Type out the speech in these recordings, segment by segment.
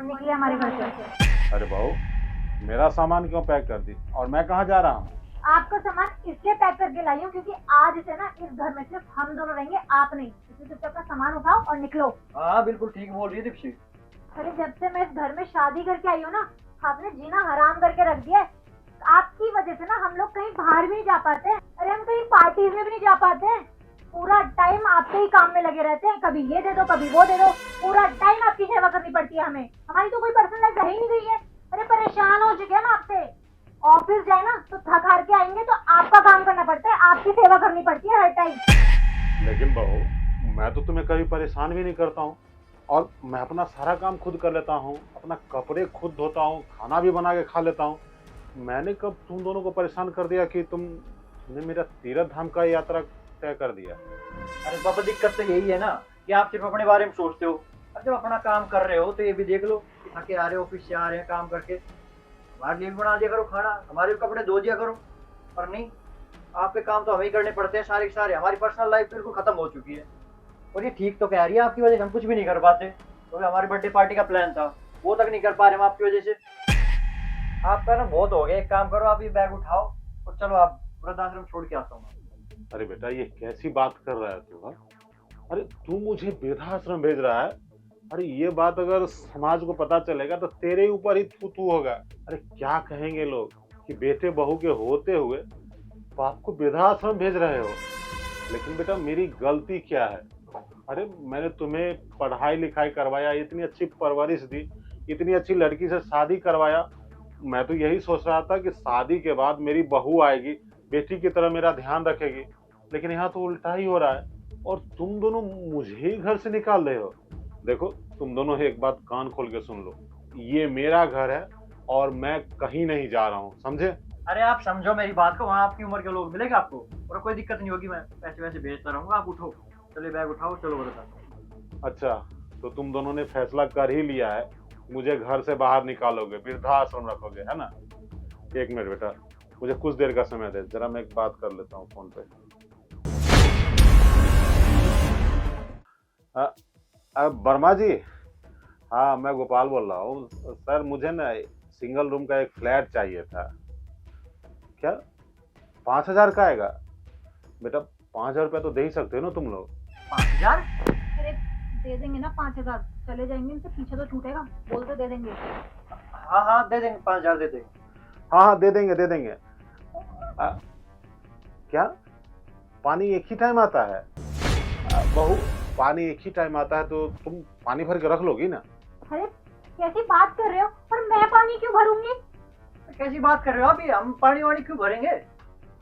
निकले हमारे घर से। अरे बहू, मेरा सामान क्यों पैक कर दी और मैं कहाँ जा रहा हूँ? आपका सामान इसलिए पैक करके लाई हूँ क्योंकि आज से ना इस घर में सिर्फ हम दोनों रहेंगे, आप नहीं। इसलिए चुपचाप अपना सामान उठाओ और निकलो। हाँ बिल्कुल ठीक बोल रही है दीप्ति। अरे जब से मैं इस घर में शादी करके आई हूँ ना, आपने जीना हराम करके रख दिया है। आपकी वजह से ना हम लोग कहीं बाहर भी नहीं जा पाते हैं। अरे हम कहीं पार्टीज में भी नहीं जा पाते हैं। पूरा टाइम आपके ही काम में लगे रहते हैं, कभी ये दे दो कभी वो दे दो। पूरा टाइम आपकी सेवा करनी पड़ती है हमें। हमारी तो कोई पर्सनल लाइफ रह ही नहीं गई है। अरे परेशान हो चुके हैं हम आपसे। ऑफिस जाए ना तो थक हार के आएंगे तो आपका काम करना पड़ता है, आपकी सेवा करनी पड़ती है हर टाइम। लेकिन बहू, मैं तो तुम्हें कभी परेशान भी नहीं करता हूँ और मैं अपना सारा काम खुद कर लेता हूँ, अपना कपड़े खुद धोता हूँ, खाना भी बना के खा लेता हूँ। मैंने कब तुम दोनों को परेशान कर दिया कि तुमने मेरा तीर्थ धाम का यात्रा तय कर दिया? अरे पापा दिक्कत तो यही है ना कि आप सिर्फ अपने बारे में सोचते हो। अब जब अपना काम कर रहे हो तो ये भी देख लो कि थके आ रहे हो, ऑफिस से आ रहे हैं काम करके, हमारे लिए भी बना दिया करो खाना, हमारे भी कपड़े धो दिया करो। पर नहीं, आपके काम तो हमें ही करने पड़ते हैं सारे के सारे। हमारी पर्सनल लाइफ बिल्कुल खत्म हो चुकी है। और ये ठीक तो कह रही है, आपकी वजह से हम कुछ भी नहीं कर पाते। तो हमारी बर्थडे पार्टी का प्लान था, वो तक नहीं कर पा रहे हम आपकी वजह से। आपका ना बहुत हो गया, एक काम करो, आप ये बैग उठाओ और चलो, आप वृद्धाश्रम छोड़ के आता हूँ। अरे बेटा, ये कैसी बात कर रहा है तू? अरे तू मुझे वृद्धाश्रम भेज रहा है? अरे ये बात अगर समाज को पता चलेगा तो तेरे ऊपर ही तू होगा। अरे क्या कहेंगे लोग कि बेटे बहू के होते हुए बाप को वृद्धाश्रम भेज रहे हो। लेकिन बेटा, मेरी गलती क्या है? अरे मैंने तुम्हें पढ़ाई लिखाई करवाया, इतनी अच्छी परवरिश दी, इतनी अच्छी लड़की से शादी करवाया। मैं तो यही सोच रहा था कि शादी के बाद मेरी बहू आएगी, बेटी की तरह मेरा ध्यान रखेगी। लेकिन यहाँ तो उल्टा ही हो रहा है और तुम दोनों मुझे ही घर से निकाल रहे हो। देखो, तुम दोनों एक बात कान खोल के सुन लो, ये मेरा घर है और मैं कहीं नहीं जा रहा हूँ, समझे? अरे आप समझो मेरी बात को, वहाँ आपकी उम्र के लोग मिलेंगे आपको और कोई दिक्कत नहीं होगी। मैं पैसे वैसे भेजता रहूंगा, आप उठो, चलिए बैग उठाओ, चलो बता। अच्छा, तो तुम दोनों ने फैसला कर ही लिया है, मुझे घर से बाहर निकालोगे, वृद्धाश्रम रखोगे, है ना? एक मिनट बेटा, मुझे कुछ देर का समय दे, जरा मैं एक बात कर लेता हूँ फोन पे। वर्मा जी, हाँ मैं गोपाल बोल रहा हूँ। सर मुझे ना सिंगल रूम का एक फ्लैट चाहिए था। क्या 5,000 का आएगा? बेटा 5,000 रुपया तो दे ही सकते हो ना तुम लोग? 5,000? अरे दे देंगे ना 5,000। चले जाएंगे, इनसे पीछे तो छूटेगा। बोल तो दे देंगे। हाँ हाँ दे देंगे, 5,000 दे देंगे। हाँ दे देंगे दे देंगे। क्या पानी एक ही टाइम आता है? बहू, पानी एक ही टाइम आता है तो तुम पानी भर के रख लोगी ना? अरे कैसी बात कर रहे हो? और मैं पानी क्यों भरूंगी? कैसी बात कर रहे हो अभी? हम पानी वानी क्यों भरेंगे?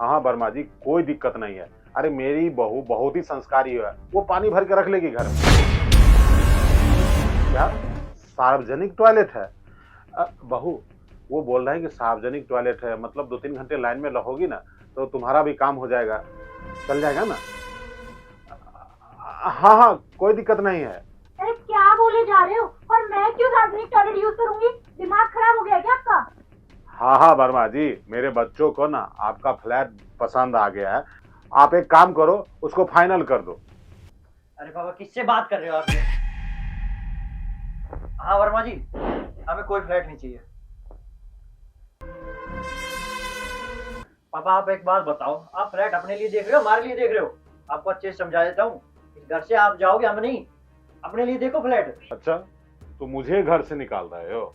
हाँ वर्मा जी, कोई दिक्कत नहीं है। अरे मेरी बहू बहुत ही संस्कारी है, वो पानी भर के रख लेगी घर में। क्या सार्वजनिक टॉयलेट है? बहू, वो बोल रहे हैं कि सार्वजनिक टॉयलेट है, मतलब 2-3 घंटे लाइन में रहोगी ना तो तुम्हारा भी काम हो जाएगा, चल जाएगा ना? हाँ हाँ कोई दिक्कत नहीं है। अरे क्या बोले जा रहे हो? और मैं क्यों सार्वजनिक टॉयलेट यूज करूंगी? दिमाग खराब हो गया क्या आपका? हाँ हाँ वर्मा जी, मेरे बच्चों को ना आपका फ्लैट पसंद आ गया है। आप एक काम करो, उसको फाइनल कर दो। अरे बाबा किससे बात कर रहे हो आप ये? हाँ वर्मा जी, हमें कोई फ्लैट नहीं चाहिए। पापा आप एक बात बताओ, आप फ्लैट अपने लिए देख रहे हो हमारे लिए देख रहे हो? आपको अच्छे से समझा देता हूँ, इस घर से आप जाओगे, हम नहीं। अपने लिए देखो फ्लैट। अच्छा, तो मुझे घर से निकाल रहे हो?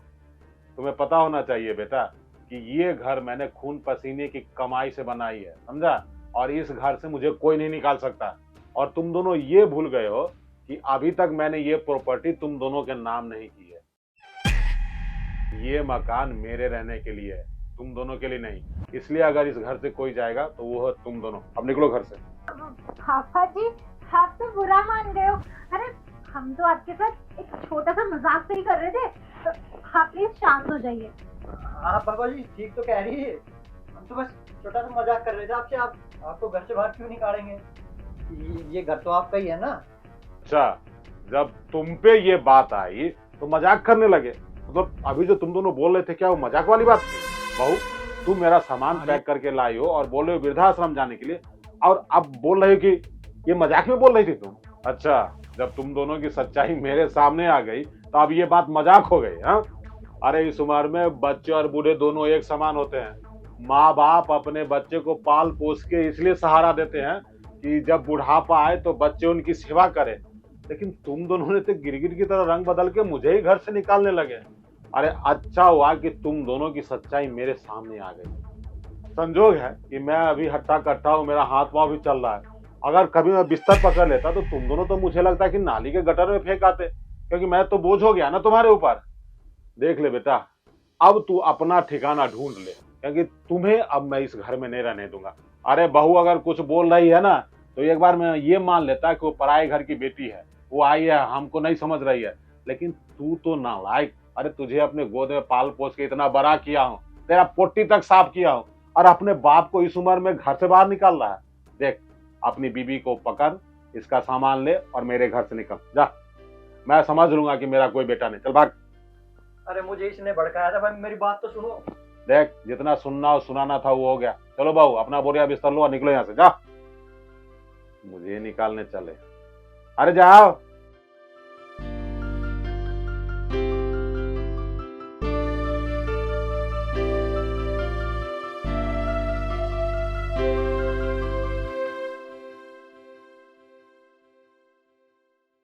तुम्हें पता होना चाहिए बेटा कि ये घर मैंने खून पसीने की कमाई से बनाई है, समझा? और इस घर से मुझे कोई नहीं निकाल सकता। और तुम दोनों ये भूल गए हो कि अभी तक मैंने ये प्रॉपर्टी तुम दोनों के नाम नहीं की है। ये मकान मेरे रहने के लिए है, तुम दोनों के लिए नहीं। इसलिए अगर इस घर से कोई जाएगा तो वो है तुम दोनों। अब निकलो घर से। पापा जी, आप तो बुरा मान गए हो। अरे हम तो आपके साथ एक छोटा सा मजाक से ही कर रहे थे, तो आप प्लीज शांत हो जाइए। हाँ पापा जी ठीक तो कह रही है, हम तो बस छोटा सा मजाक कर रहे थे आपसे। आपको घर से बाहर क्यों निकालेंगे? ये घर तो आपका ही है ना। अच्छा, जब तुम पे ये बात आई तो मजाक करने लगे? मतलब अभी जो तुम दोनों बोल रहे थे, क्या वो मजाक वाली बात थी? बहू, तुम मेरा सामान पैक करके लाई हो और बोल रहे हो वृद्धाश्रम जाने के लिए, और अब बोल रहे हो कि ये मजाक में बोल रही थी तुम? अच्छा, जब तुम दोनों की सच्चाई मेरे सामने आ गई तो अब ये बात मजाक हो गई। हाँ, अरे इस उम्र में बच्चे और बूढ़े दोनों एक समान होते हैं। माँ बाप अपने बच्चे को पाल पोस के इसलिए सहारा देते हैं कि जब बुढ़ापा आए तो बच्चे उनकी सेवा करें। लेकिन तुम दोनों ने तो गिरगिट की तरह रंग बदल के मुझे ही घर से निकालने लगे। अरे अच्छा हुआ कि तुम दोनों की सच्चाई मेरे सामने आ गई। संजोग है कि मैं अभी हट्टा कट्टा हूँ, मेरा हाथ पांव भी चल रहा है। अगर कभी मैं बिस्तर पकड़ लेता तो तुम दोनों तो मुझे लगता है कि नाली के गटर में फेंक आते, क्योंकि मैं तो बोझ हो गया ना तुम्हारे ऊपर। देख ले बेटा, अब तू अपना ठिकाना ढूंढ ले, क्योंकि तुम्हें अब मैं इस घर में नहीं रहने दूंगा। अरे बहू अगर कुछ बोल रही है ना तो एक बार मैं ये मान लेता कि वो पराए घर की बेटी है, वो आई है, हमको नहीं समझ रही है। लेकिन तू तो नालायक। अरे तुझे अपने गोद में पाल पोस के इतना बड़ा किया हूँ, तेरा पोटी तक साफ किया हूँ, और अपने बाप को इस उम्र में घर से बाहर निकाल रहा है। देख, अपनी बीबी को पकड़, इसका सामान ले और मेरे घर से निकल जा। मैं समझ लूंगा कि मेरा कोई बेटा नहीं। चल भाग। अरे मुझे इसने भड़काया था भाई, मेरी बात तो सुनो। देख, जितना सुनना और सुनाना था वो हो गया। चलो बहू, अपना बोरिया बिस्तर लो और निकलो यहाँ से। जा, मुझे निकालने चले। अरे जाओ।